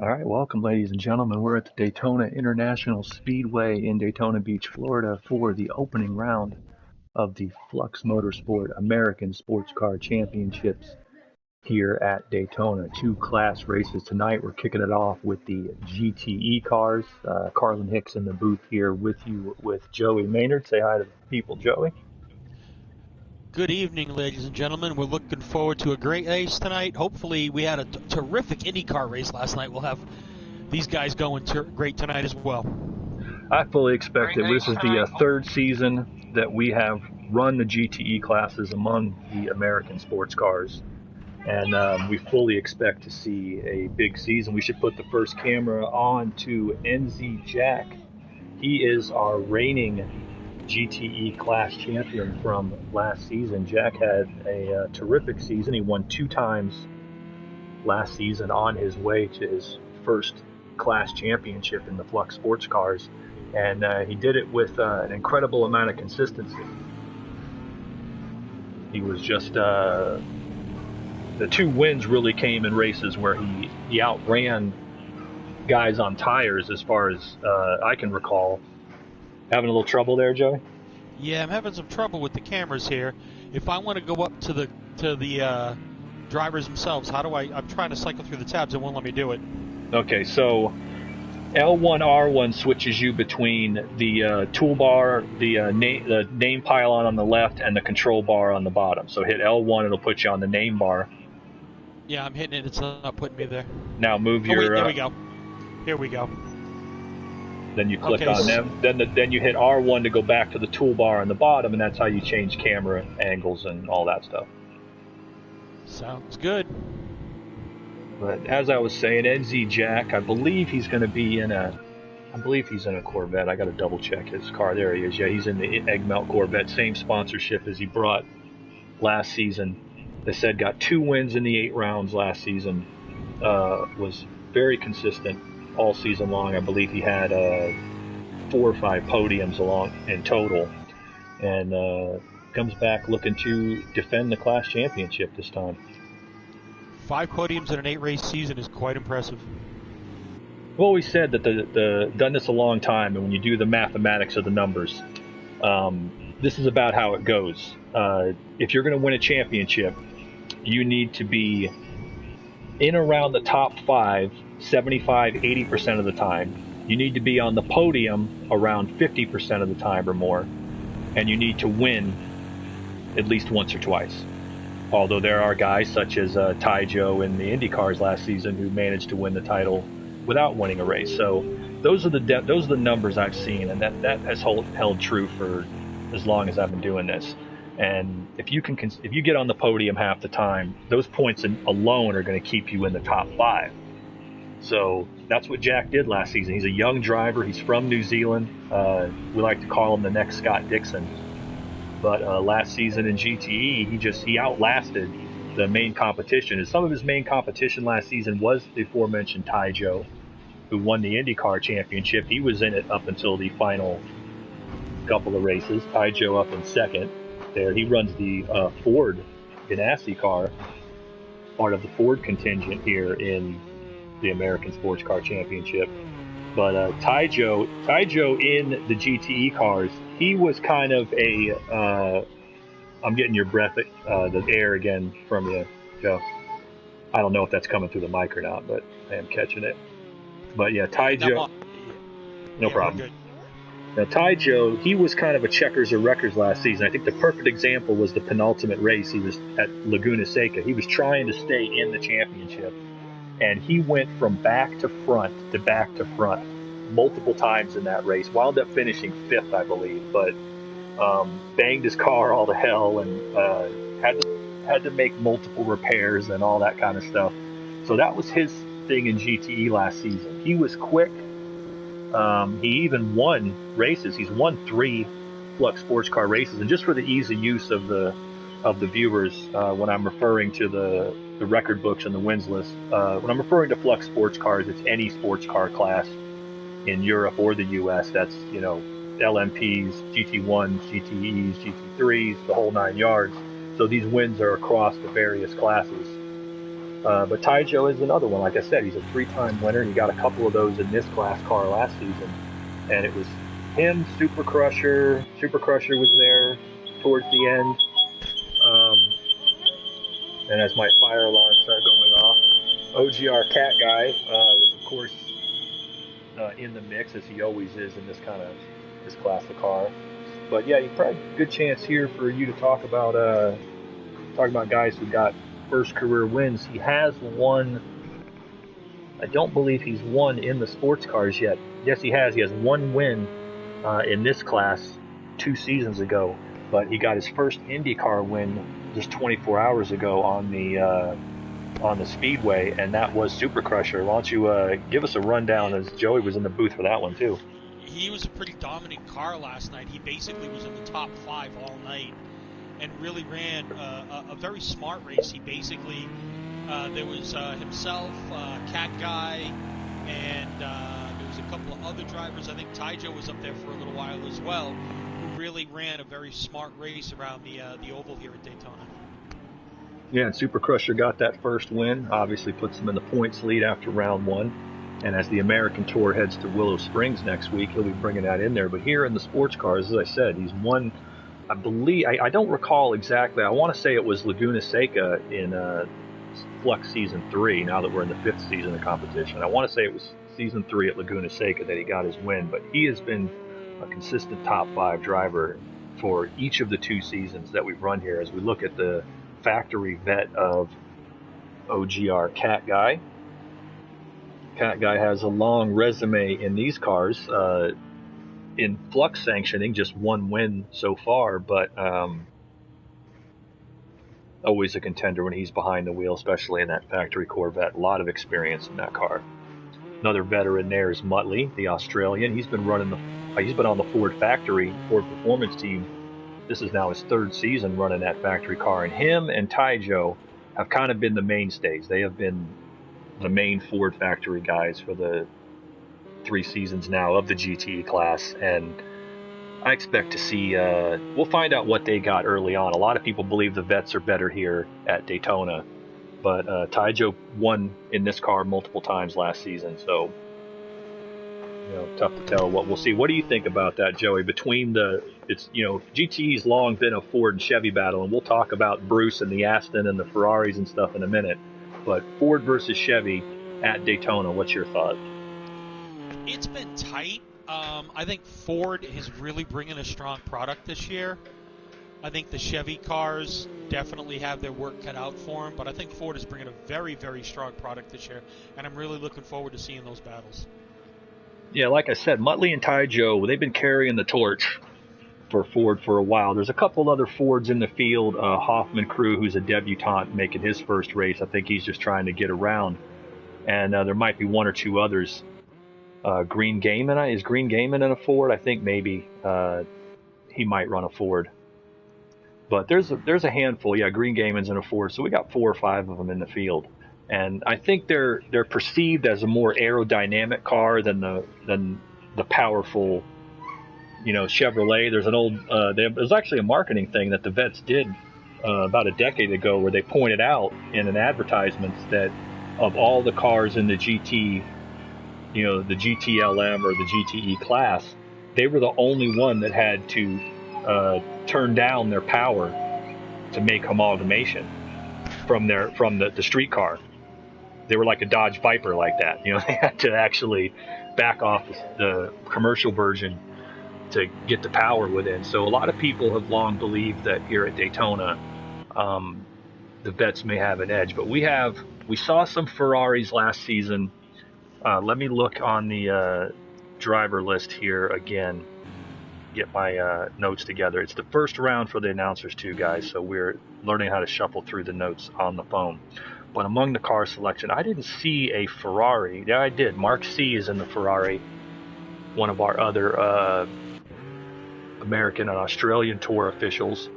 All right, welcome, ladies and gentlemen. We're at the Daytona International Speedway in Daytona Beach, Florida, for the opening round of the Flux Motorsport American Sports Car Championships here at Daytona. Two class races tonight. We're kicking it off with the GTE cars. Carlin Hicks in the booth here with you with Joey Maynard. Say hi to the people, Joey. Good evening, ladies and gentlemen. We're looking forward to a great race tonight. Hopefully, we had a terrific IndyCar race last night. We'll have these guys going great tonight as well. I fully expect it. This is the third season that we have run the GTE classes among the American sports cars. And we fully expect to see a big season. We should put the first camera on to NZ Jack. He is our reigning GTE class champion from last season. Jack had a terrific season. He won 2 times last season on his way to his first class championship in the Flux sports cars. And he did it with an incredible amount of consistency. He was just... the 2 wins really came in races where he outran guys on tires, as far as I can recall. Having a little trouble there, Joey? Yeah, I'm having some trouble with the cameras here. If I want to go up to the drivers themselves, how do I'm trying to cycle through the tabs. It won't let me do it. Okay, so L1R1 switches you between the toolbar, the name pylon on the left, and the control bar on the bottom. So hit L1, it'll put you on the name bar. Yeah, I'm hitting it. It's not putting me there. Now move your... wait, there we go. Here we go. Then you click on them. Then you hit R1 to go back to the toolbar on the bottom, and that's how you change camera angles and all that stuff. Sounds good. But as I was saying, NZ Jack, I believe he's going to be in a... I believe he's in a Corvette. I got to double check his car. There he is. Yeah, he's in the Egg Melt Corvette. Same sponsorship as he brought last season. They said got 2 wins in the 8 rounds last season. Was very consistent all season long. I believe he had 4 or 5 podiums along in total, and comes back looking to defend the class championship this time. 5 podiums in an 8-race season is quite impressive. I've always said that the done this a long time, and when you do the mathematics of the numbers, this is about how it goes. If you're going to win a championship, you need to be in around the top 5 75-80% of the time. You need to be on the podium around 50% of the time or more, and you need to win at least once or twice. Although there are guys such as Ty Joe in the Indy cars last season who managed to win the title without winning a race. So those are the numbers I've seen, and that has held true for as long as I've been doing this. And if you get on the podium half the time, those points alone are going to keep you in the top 5. So that's what Jack did last season. He's a young driver. He's from New Zealand. We like to call him the next Scott Dixon. But last season in GTE, he outlasted the main competition. And some of his main competition last season was the aforementioned Ty Joe, who won the IndyCar championship. He was in it up until the final couple of races. Ty Joe up in second there. He runs the Ford ASC car, part of the Ford contingent here in the American Sports Car Championship. But Ty Joe in the GTE cars, he was kind of a... I'm getting your breath, the air again from you, Joe. I don't know if that's coming through the mic or not, but I am catching it. But yeah, Ty Joe... No problem. Now, Ty Joe, he was kind of a checkers or wreckers last season. I think the perfect example was the penultimate race. He was at Laguna Seca. He was trying to stay in the championship, and he went from back to front multiple times in that race. Wound up finishing 5th, I believe, but banged his car all to hell and had to make multiple repairs and all that kind of stuff. So that was his thing in GTE last season. He was quick. He even won races. He's won 3 Flux sports car races. And just for the ease of use of the viewers, when I'm referring to the record books and the wins list, when I'm referring to Flux sports cars, it's any sports car class in Europe or the US. That's, LMPs, GT1s, GTEs, GT3s, the whole 9 yards. So these wins are across the various classes. But Taijo is another one. Like I said, he's a 3-time winner. He got a couple of those in this class car last season, and it was him, Super Crusher. Super Crusher was there towards the end. And as my fire alarm started going off, OGR Cat Guy was, of course, in the mix, as he always is in this class of car. But yeah, you probably a good chance here for you to talk about guys who got first career wins. He has won. I don't believe he's won in the sports cars yet. Yes, he has. He has one win in this class 2 seasons ago, but he got his first IndyCar win just 24 hours ago on the Speedway, and that was Super Crusher. Why don't you give us a rundown, as Joey was in the booth for that one too. He was a pretty dominant car last night. He basically was in the top 5 all night and really ran a very smart race. He basically, there was himself, Cat Guy, and there was a couple of other drivers. I think Taijo was up there for a little while as well, who really ran a very smart race around the oval here at Daytona. Yeah, and Super Crusher got that first win. Obviously puts him in the points lead after round 1. And as the American Tour heads to Willow Springs next week, he'll be bringing that in there. But here in the sports cars, as I said, he's won, I believe, I don't recall exactly. I want to say it was Laguna Seca in Flux Season 3, now that we're in the 5th season of competition. I want to say it was Season 3 at Laguna Seca that he got his win. But he has been a consistent top 5 driver for each of the 2 seasons that we've run here. As we look at the factory vet of OGR Cat Guy. Cat Guy has a long resume in these cars. In Flux sanctioning, just 1 win so far, but always a contender when he's behind the wheel, especially in that factory Corvette. A lot of experience in that car. Another veteran there is Muttley, the Australian. He's been on the Ford Performance team. This is now his 3rd season running that factory car, and him and Taijo have kind of been the mainstays. They have been the main Ford factory guys for the 3 seasons now of the GTE class, and I expect to see, we'll find out what they got early on. A lot of people believe the vets are better here at Daytona, but Taijo won in this car multiple times last season, so tough to tell what we'll see. What do you think about that, Joey? Between GTE's long been a Ford and Chevy battle, and we'll talk about Bruce and the Aston and the Ferraris and stuff in a minute. But Ford versus Chevy at Daytona, what's your thought? It's been tight. I think Ford is really bringing a strong product this year. I think the Chevy cars definitely have their work cut out for them, but I think Ford is bringing a very, very strong product this year, and I'm really looking forward to seeing those battles. Yeah, like I said, Muttley and Taijo, they've been carrying the torch for Ford for a while. There's a couple other Fords in the field. Hoffman Crew, who's a debutant, making his first race. I think he's just trying to get around. And there might be 1 or 2 others. Green Gaiman, is Green Gaiman in a Ford? I think maybe he might run a Ford. But there's a handful. Yeah, Green Gaiman's in a Ford. So we got 4 or 5 of them in the field. And I think they're perceived as a more aerodynamic car than the powerful, Chevrolet. There's an old there's actually a marketing thing that the vets did about a decade ago, where they pointed out in an advertisement that of all the cars in the GT, the GTLM or the GTE class, they were the only one that had to turn down their power to make amalgamation from the street car. They were like a Dodge Viper like that. They had to actually back off the commercial version to get the power within. So a lot of people have long believed that here at Daytona, the vets may have an edge. But we saw some Ferraris last season. Let me look on the driver list here again, get my notes together. It's the first round for the announcers too, guys, so we're learning how to shuffle through the notes on the phone. But among the car selection, I didn't see a Ferrari. Yeah, I did. Mark C is in the Ferrari, one of our other American and Australian Tour officials.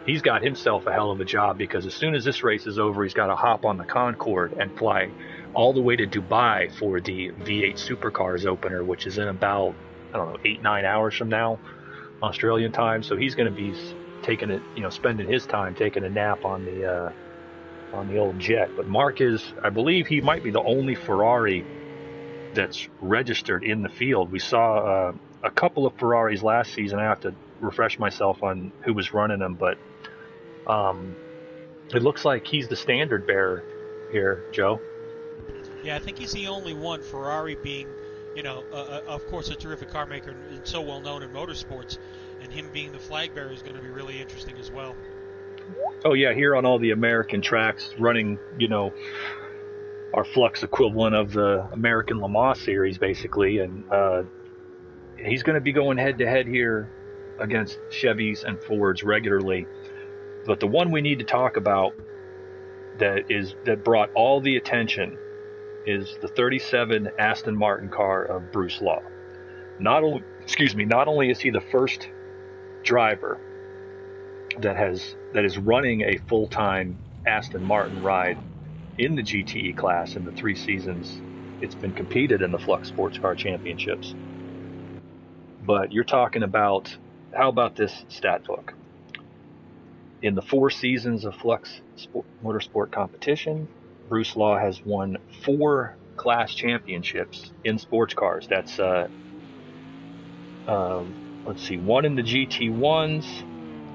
He's got himself a hell of a job, because as soon as this race is over, he's got to hop on the Concorde and fly all the way to Dubai for the V8 Supercars opener, which is in about, 8-9 hours from now, Australian time. So he's going to be spending his time taking a nap on on the old jet. But Mark is, I believe he might be the only Ferrari that's registered in the field. We saw a couple of Ferraris last season. I have to refresh myself on who was running them, but it looks like he's the standard bearer here, Joe. Yeah, I think he's the only one. Ferrari being, of course, a terrific car maker and so well known in motorsports, and him being the flag bearer is going to be really interesting as well. Oh yeah, here on all the American tracks, running, our Flux equivalent of the American Le Mans series, basically, and he's going to be going head-to-head here against Chevys and Fords regularly. But the one we need to talk about that brought all the attention is the 37 Aston Martin car of Bruce Law. Not only is he the first driver that is running a full-time Aston Martin ride in the GTE class in the 3 seasons it's been competed in the Flux Sports Car Championships. But you're talking about, how about this stat book? In the 4 seasons of Flux Motorsport competition, Bruce Law has won 4 class championships in sports cars. That's let's see, 1 in the GT1s,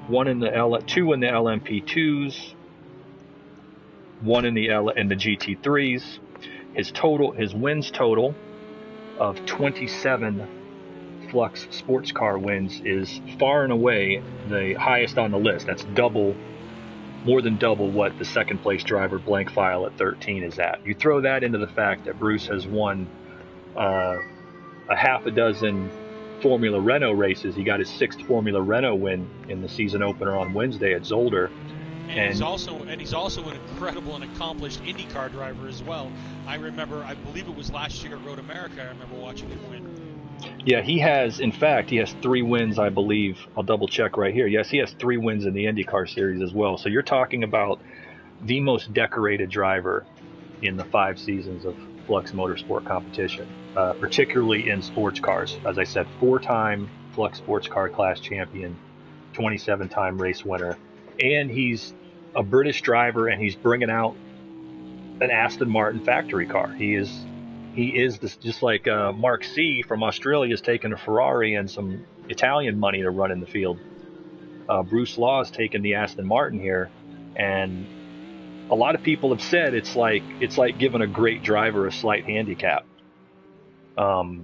2 in the LMP2s, 1 in the GT3s. His wins total of 27 Flux sports car wins is far and away the highest on the list. That's more than double what the second place driver blank file at 13 is at. You throw that into the fact that Bruce has won a half a dozen Formula Renault races. He got his 6th Formula Renault win in the season opener on Wednesday at Zolder. And he's also an incredible and accomplished IndyCar driver as well. I believe it was last year at Road America, I remember watching him win. Yeah, he has 3 wins, I believe. I'll double check right here. Yes, he has 3 wins in the IndyCar series as well. So you're talking about the most decorated driver in the 5 seasons of Flux Motorsport competition, particularly in sports cars. As I said, 4-time Flux Sports Car Class champion, 27-time race winner, and he's a British driver, and he's bringing out an Aston Martin factory car. He is this, just like Mark C. from Australia has taken a Ferrari and some Italian money to run in the field. Bruce Law has taken the Aston Martin here, and a lot of people have said it's like giving a great driver a slight handicap. But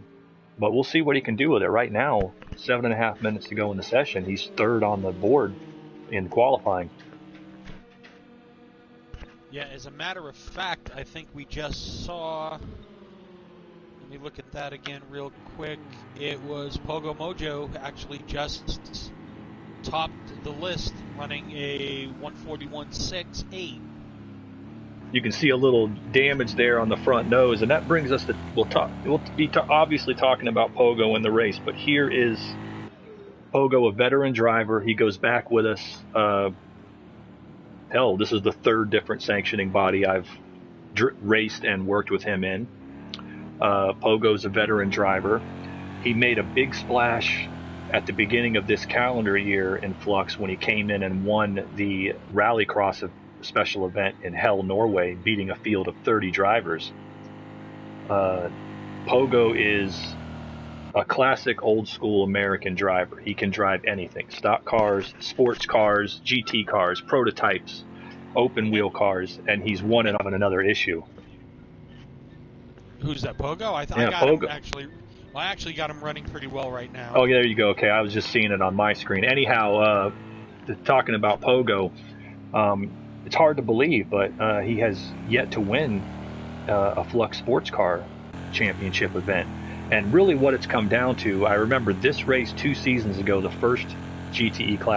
we'll see what he can do with it. Right now, 7.5 minutes to go in the session, he's 3rd on the board in qualifying. Yeah, as a matter of fact, I think we just saw... Let me look at that again real quick. It was Pogo Mojo actually just topped the list, running a 141.68. You can see a little damage there on the front nose, and that brings us to we'll be obviously talking about Pogo in the race, but here is Pogo, a veteran driver. He goes back with us. This is the 3rd different sanctioning body I've raced and worked with him in. Pogo's a veteran driver. He made a big splash at the beginning of this calendar year in Flux when he came in and won the Rallycross special event in Hell, Norway, beating a field of 30 drivers. Pogo is a classic old school American driver. He can drive anything: stock cars, sports cars, GT cars, prototypes, open wheel cars, and he's won it on another issue. Who's that, Pogo? I got Pogo. Him actually. Well, I actually got him running pretty well right now. Oh, there you go. Okay, I was just seeing it on my screen. Anyhow, talking about Pogo, it's hard to believe, but he has yet to win a Flux Sports Car Championship event. And really what it's come down to, I remember this race 2 seasons ago, the first GTE class